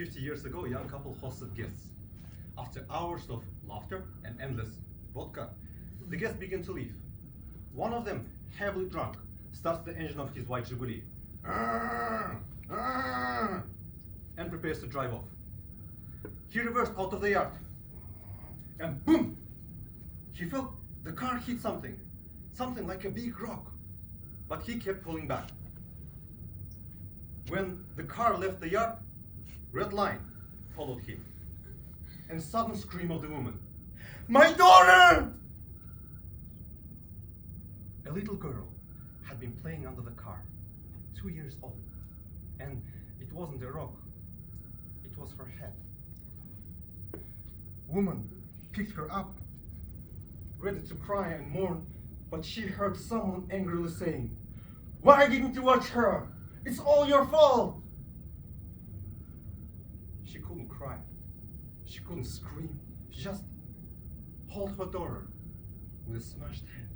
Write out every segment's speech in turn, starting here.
50 years ago, a young couple hosted guests. After hours of laughter and endless vodka, the guests begin to leave. One of them, heavily drunk, starts the engine of his white Zhiguli and prepares to drive off. He reversed out of the yard and boom! He felt the car hit something like a big rock, but he kept pulling back. When the car left the yard, red line followed him, and sudden scream of the woman, "My daughter!" A little girl had been playing under the car, 2 years old, and it wasn't a rock, it was her head. Woman picked her up, ready to cry and mourn, but she heard someone angrily saying, "Why didn't you watch her? It's all your fault!" She couldn't cry. She couldn't scream. She just held her daughter with a smashed hand.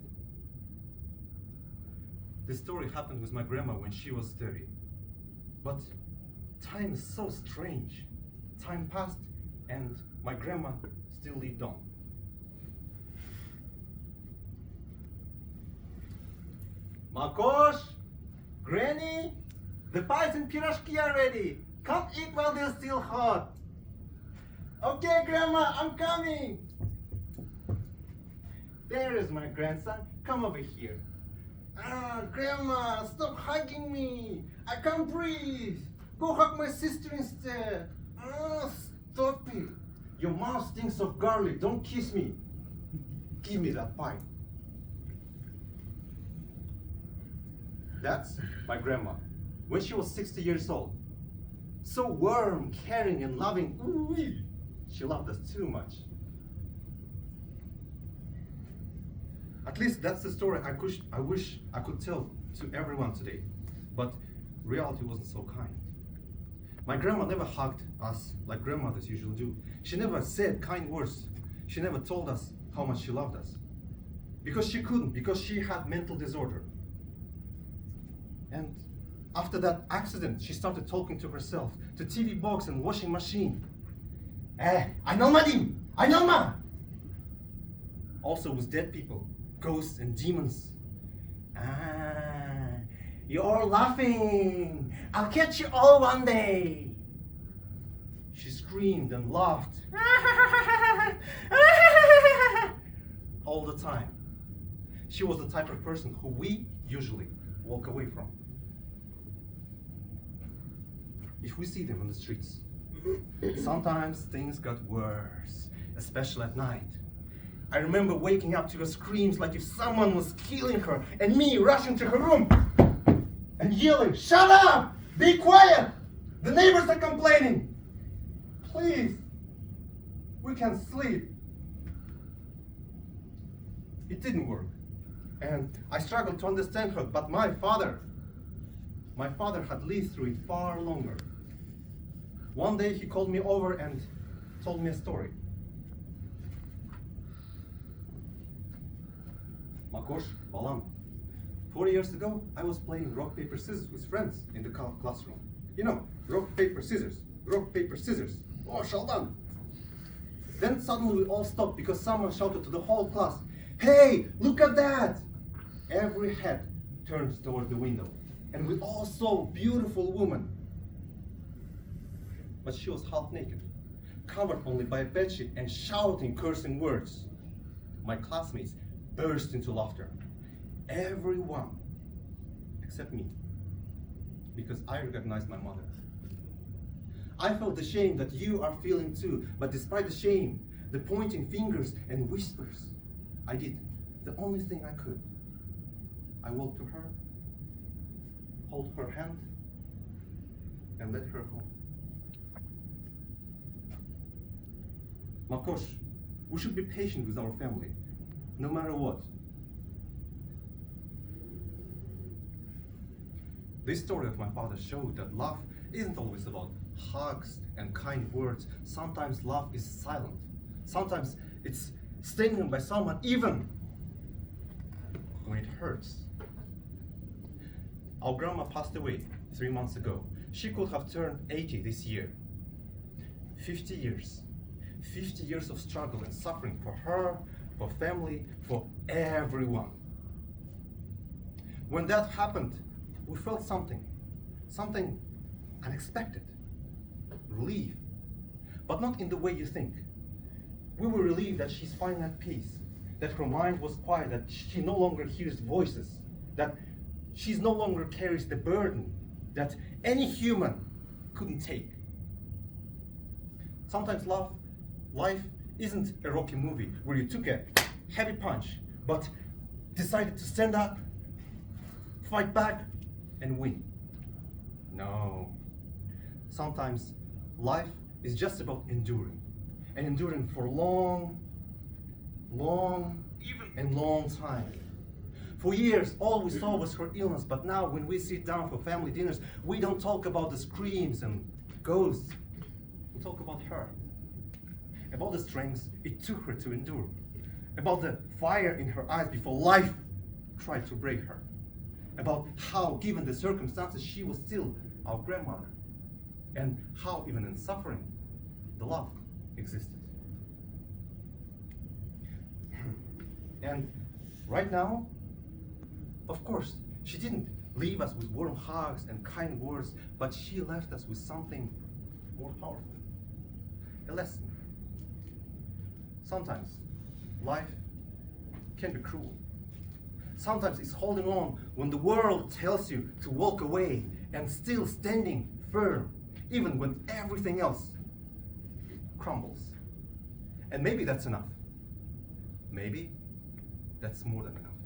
This story happened with my grandma when she was 30. But time is so strange. Time passed and my grandma still lived on. Makosh, Granny, the pies and pirashki are ready. Come eat while they're still hot. Okay, Grandma, I'm coming. There is my grandson. Come over here. Grandma, stop hugging me. I can't breathe. Go hug my sister instead. Stop it. Your mouth stinks of garlic. Don't kiss me. Give me that pie. That's my grandma, when she was 60 years old. So warm, caring, and loving. Ooh-wee. She loved us too much. At least that's the story I wish I could tell to everyone today. But reality wasn't so kind. My grandma never hugged us like grandmothers usually do. She never said kind words. She never told us how much she loved us. Because she couldn't, because she had mental disorder. And after that accident, she started talking to herself, to TV box and washing machine. I know ma! Also with dead people, ghosts and demons. You're all laughing. I'll catch you all one day. She screamed and laughed. All the time. She was the type of person who we usually walk away from. If we see them on the streets. Sometimes things got worse, especially at night. I remember waking up to her screams like if someone was killing her, and me rushing to her room and yelling, "Shut up! Be quiet! The neighbors are complaining! Please, we can't sleep." It didn't work, and I struggled to understand her, but my father had lived through it far longer. One day he called me over and told me a story. Makosh, Balam, 4 years ago, I was playing rock, paper, scissors with friends in the classroom. You know, rock, paper, scissors. Oh, Shaldan. Then suddenly we all stopped because someone shouted to the whole class, "Hey, look at that!" Every head turned toward the window, and we all saw a beautiful woman. But she was half naked, covered only by a bedsheet and shouting, cursing words. My classmates burst into laughter. Everyone except me, because I recognized my mother. I felt the shame that you are feeling too, but despite the shame, the pointing fingers and whispers, I did the only thing I could. I walked to her, held her hand, and led her home. Makosh, we should be patient with our family, no matter what. This story of my father showed that love isn't always about hugs and kind words. Sometimes love is silent. Sometimes it's standing by someone even when it hurts. Our grandma passed away 3 months ago. She could have turned 80 this year. 50 years. 50 years of struggle and suffering for her, for family, for everyone. When that happened, we felt something unexpected. Relief. But not in the way you think. We were relieved that she's finally at peace, that her mind was quiet, that she no longer hears voices, that she no longer carries the burden that any human couldn't take. Sometimes life isn't a Rocky movie where you took a heavy punch but decided to stand up, fight back, and win. No. Sometimes life is just about enduring, and enduring for long time. For years, all we saw was her illness, but now when we sit down for family dinners, we don't talk about the screams and ghosts. We talk about her, about the strength it took her to endure, about the fire in her eyes before life tried to break her, about how, given the circumstances, she was still our grandmother, and how, even in suffering, the love existed. And right now, of course, she didn't leave us with warm hugs and kind words, but she left us with something more powerful, a lesson. Sometimes life can be cruel. Sometimes it's holding on when the world tells you to walk away and still standing firm, even when everything else crumbles. And maybe that's enough. Maybe that's more than enough.